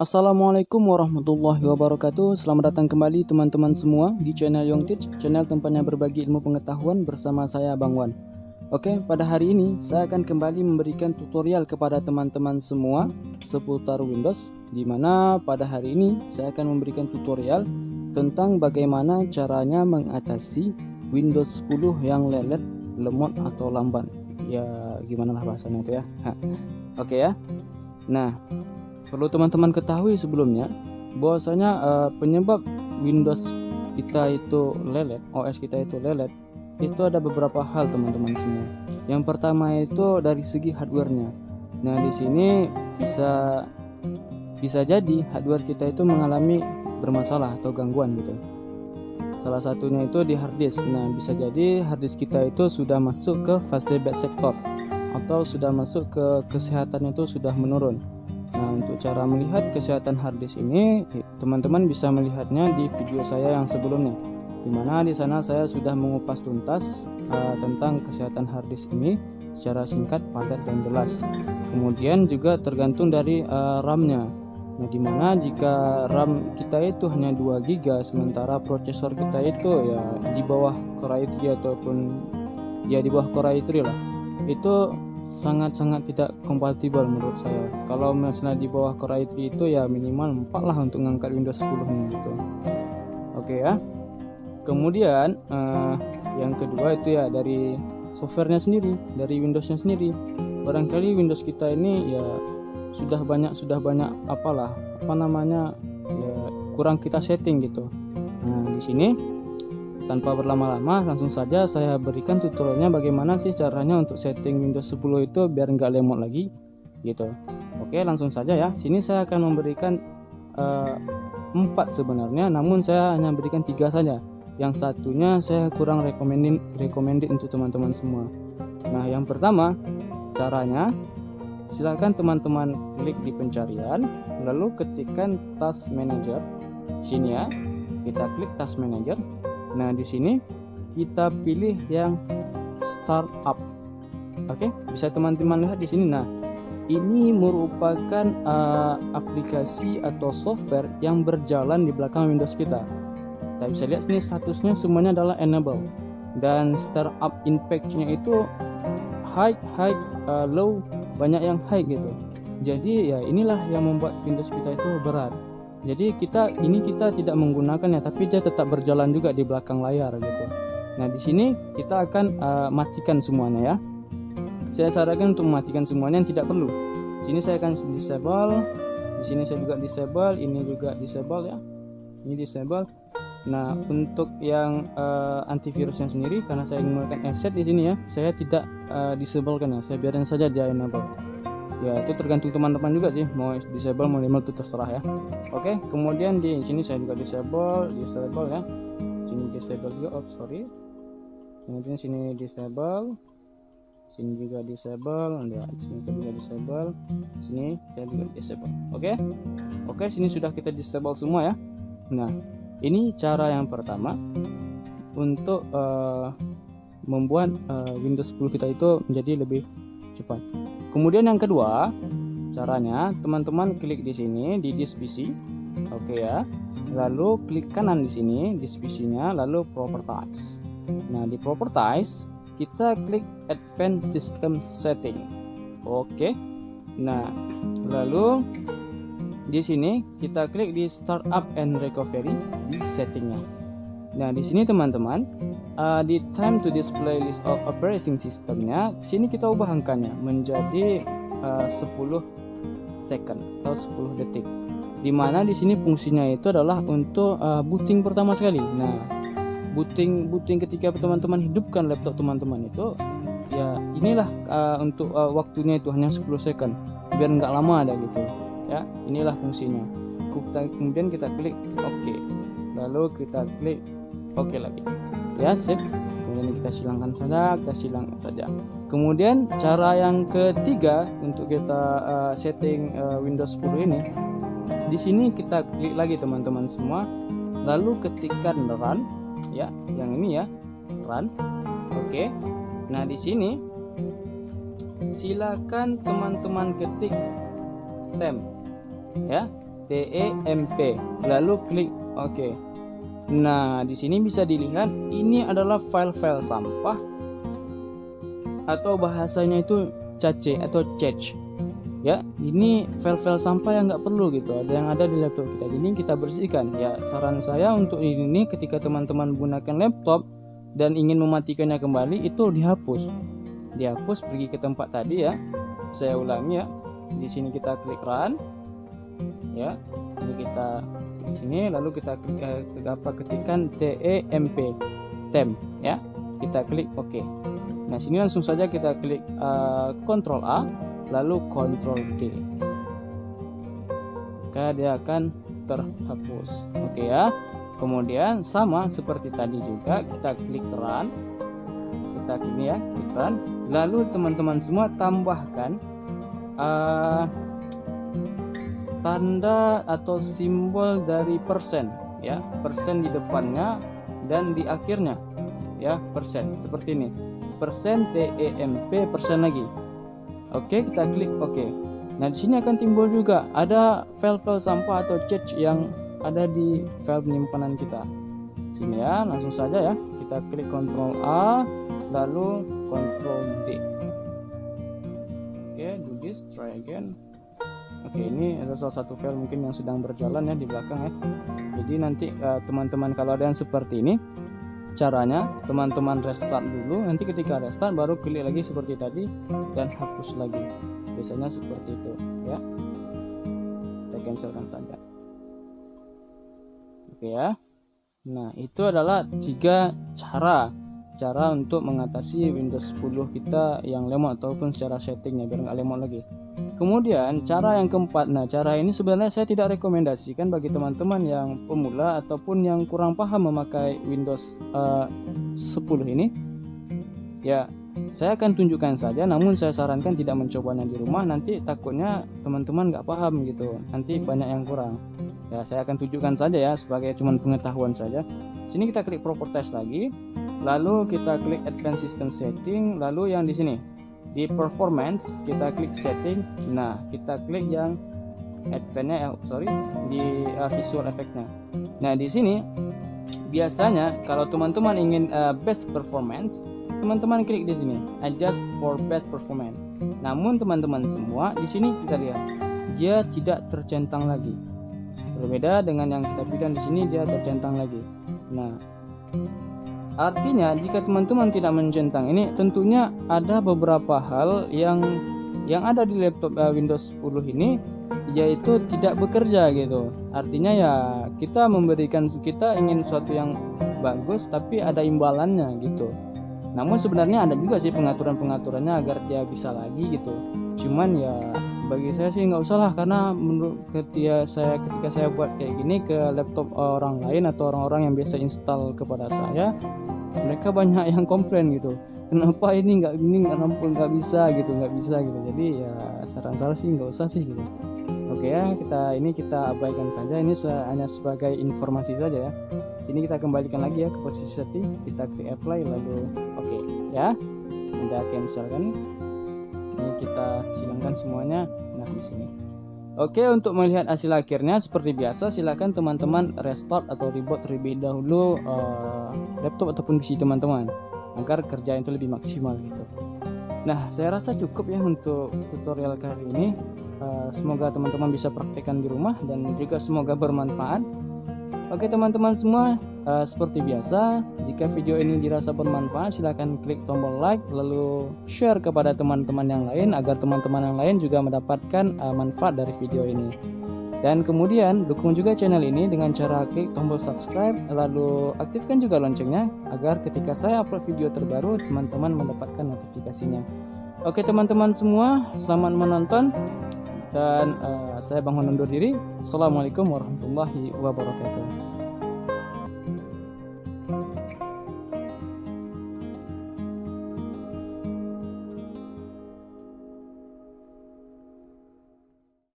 Assalamualaikum warahmatullahi wabarakatuh. Selamat datang kembali teman-teman semua di channel Yongteach, channel tempatnya berbagi ilmu pengetahuan bersama saya Bang Wan. Oke, pada hari ini saya akan kembali memberikan tutorial kepada teman-teman semua seputar Windows, di mana pada hari ini saya akan memberikan tutorial tentang bagaimana caranya mengatasi Windows 10 yang lelet, lemot atau lamban. Ya, gimana lah bahasanya itu ya. Oke ya. Nah, perlu teman-teman ketahui sebelumnya bahwasanya penyebab Windows kita itu lelet, OS kita itu lelet, itu ada beberapa hal teman-teman semua. Yang pertama itu dari segi hardwarenya. Nah, di sini bisa jadi hardware kita itu mengalami bermasalah atau gangguan gitu. Salah satunya itu di hard disk. Nah, bisa jadi hard disk kita itu sudah masuk ke fase bad sector atau sudah masuk ke kesehatannya itu sudah menurun. Nah, untuk cara melihat kesehatan hard disk ini, teman-teman bisa melihatnya di video saya yang sebelumnya, di mana di sana saya sudah mengupas tuntas tentang kesehatan hard disk ini secara singkat, padat, dan jelas. Kemudian juga tergantung dari RAM-nya. Nah, dimana jika RAM kita itu hanya 2 GB, sementara prosesor kita itu ya di bawah Core i3 ataupun ya di bawah Core i3 lah, itu sangat-sangat tidak kompatibel menurut saya. Kalau misalnya di bawah Core i3 itu ya minimal 4 lah untuk mengangkat Windows 10 nih gitu. Oke ya. Kemudian yang kedua itu ya dari softwarenya sendiri, dari Windowsnya sendiri. Barangkali Windows kita ini ya sudah banyak ya kurang kita setting gitu. Nah, di sini tanpa berlama-lama langsung saja saya berikan tutorialnya bagaimana sih caranya untuk setting Windows 10 itu biar nggak lemot lagi gitu. Oke, langsung saja ya. Sini saya akan memberikan 4 sebenarnya, namun saya hanya berikan 3 saja. Yang satunya saya kurang recommended untuk teman-teman semua. Nah, yang pertama caranya, silakan teman-teman klik di pencarian, lalu ketikkan Task Manager. Sini ya, kita klik Task Manager. Nah, di sini kita pilih yang Startup. Oke, bisa teman-teman lihat di sini. Nah, ini merupakan aplikasi atau software yang berjalan di belakang Windows kita. Kita bisa lihat sini statusnya semuanya adalah enable, dan Startup Impact-nya itu high, low, banyak yang high gitu. Jadi ya inilah yang membuat Windows kita itu berat. Jadi kita tidak menggunakannya, tapi dia tetap berjalan juga di belakang layar gitu. Nah, di sini kita akan matikan semuanya ya. Saya sarankan untuk mematikan semuanya yang tidak perlu. Di sini saya akan disable, di sini saya juga disable, ini juga disable ya. Ini disable. Nah, untuk yang antivirusnya sendiri, karena saya menggunakan asset di sini ya, saya tidak disablekan ya, saya biarkan saja dia enable. Ya, itu tergantung teman-teman juga sih, mau disable mau enable itu terserah ya. Oke, kemudian di sini saya juga disable ya. Sini disable juga, kemudian sini disable, sini juga disable, sini saya juga disable, sini saya juga disable. Oke, sini sudah kita disable semua ya. Nah, ini cara yang pertama untuk membuat Windows 10 kita itu menjadi lebih cepat. Kemudian yang kedua, caranya teman-teman klik di sini di disk PC. Oke ya. Lalu klik kanan di sini disk PC-nya, lalu Properties. Nah, di Properties kita klik Advanced System Setting. Oke. Nah, lalu di sini kita klik di Startup and Recovery di settingnya. Nah, di sini teman-teman di time to display list of operating systemnya, sini kita ubah angkanya menjadi 10 second atau 10 detik. Dimana di sini fungsinya itu adalah untuk booting pertama sekali. Nah, booting ketika teman-teman hidupkan laptop teman-teman itu, ya inilah untuk waktunya itu hanya 10 second, biar nggak lama ada gitu. Ya, inilah fungsinya. Kemudian kita klik OK, lalu kita klik OK lagi ya, sip. Kemudian kita silangkan saja. Kemudian cara yang ketiga untuk kita setting Windows 10 ini, di sini kita klik lagi teman-teman semua, lalu ketikkan run ya, yang ini ya, run. Oke. Nah, di sini silakan teman-teman ketik temp ya, TEMP, lalu klik OK. Nah, di sini bisa dilihat ini adalah file-file sampah atau bahasanya itu cache atau cache. Ya, ini file-file sampah yang nggak perlu gitu, ada yang ada di laptop kita. Jadi kita bersihkan. Ya, saran saya untuk ini ketika teman-teman gunakan laptop dan ingin mematikannya kembali itu dihapus. Dihapus, pergi ke tempat tadi ya. Saya ulangi ya. Di sini kita klik run. Ya. Ini kita di sini lalu kita ketikkan TEMP ya. Kita klik OK. Nah, sini langsung saja kita klik Ctrl A lalu Ctrl D. Maka dia akan terhapus. Oke ya. Kemudian sama seperti tadi juga kita klik run. Kita klik ya, klik run. Lalu teman-teman semua tambahkan tanda atau simbol dari persen ya, persen di depannya dan di akhirnya ya, persen seperti ini, persen TEMP, persen lagi. Oke, kita klik OK. Nah, di sini akan timbul juga ada file-file sampah atau cache yang ada di file penyimpanan kita. Sini ya, langsung saja ya, kita klik Ctrl A lalu Ctrl D. Oke, do this, try again. Oke, ini ada salah satu file mungkin yang sedang berjalan ya di belakang ya. Jadi nanti teman-teman kalau ada yang seperti ini, caranya teman-teman restart dulu. Nanti ketika restart baru klik lagi seperti tadi dan hapus lagi. Biasanya seperti itu ya. Kita cancelkan saja. Oke ya. Nah, itu adalah 3 cara untuk mengatasi Windows 10 kita yang lemot ataupun secara settingnya biar nggak lemot lagi. Kemudian cara yang keempat, nah cara ini sebenarnya saya tidak rekomendasikan bagi teman-teman yang pemula ataupun yang kurang paham memakai Windows 10 ini. Ya, saya akan tunjukkan saja, namun saya sarankan tidak mencobanya di rumah, nanti takutnya teman-teman nggak paham gitu, nanti banyak yang kurang. Ya, saya akan tunjukkan saja ya sebagai cuman pengetahuan saja. Sini kita klik Properties lagi, lalu kita klik Advanced System Setting, lalu yang di sini di performance kita klik setting. Nah, kita klik yang advance-nya di visual effect-nya. Nah, di sini biasanya kalau teman-teman ingin best performance, teman-teman klik di sini adjust for best performance. Namun teman-teman semua di sini kita lihat dia tidak tercentang lagi. Berbeda dengan yang kita pilih di sini, dia tercentang lagi. Nah, artinya jika teman-teman tidak mencentang ini, tentunya ada beberapa hal yang ada di laptop Windows 10 ini yaitu tidak bekerja gitu. Artinya ya kita ingin sesuatu yang bagus tapi ada imbalannya gitu. Namun sebenarnya ada juga sih pengaturannya agar dia bisa lagi gitu. Cuman ya bagi saya sih nggak usah lah, karena menurut ketika saya buat kayak gini ke laptop orang lain atau orang-orang yang biasa install kepada saya, mereka banyak yang komplain gitu, kenapa ini nggak bisa gitu. Jadi ya saran saya sih nggak usah sih gitu. Oke ya, kita abaikan saja, ini hanya sebagai informasi saja ya. Sini kita kembalikan lagi ya ke posisi setting, kita klik apply lalu oke ya, kita cancelkan. Ini kita silangkan semuanya. Nah, di sini. Oke, untuk melihat hasil akhirnya seperti biasa silakan teman-teman restart atau reboot terlebih dahulu laptop ataupun PC teman-teman agar kerjaan itu lebih maksimal gitu. Nah, saya rasa cukup ya untuk tutorial kali ini. Semoga teman-teman bisa praktekkan di rumah dan juga semoga bermanfaat. Oke teman-teman semua, seperti biasa, jika video ini dirasa bermanfaat silahkan klik tombol like lalu share kepada teman-teman yang lain agar teman-teman yang lain juga mendapatkan manfaat dari video ini. Dan kemudian dukung juga channel ini dengan cara klik tombol subscribe lalu aktifkan juga loncengnya agar ketika saya upload video terbaru teman-teman mendapatkan notifikasinya. Oke teman-teman semua, selamat menonton dan saya Bang undur diri. Assalamualaikum warahmatullahi wabarakatuh.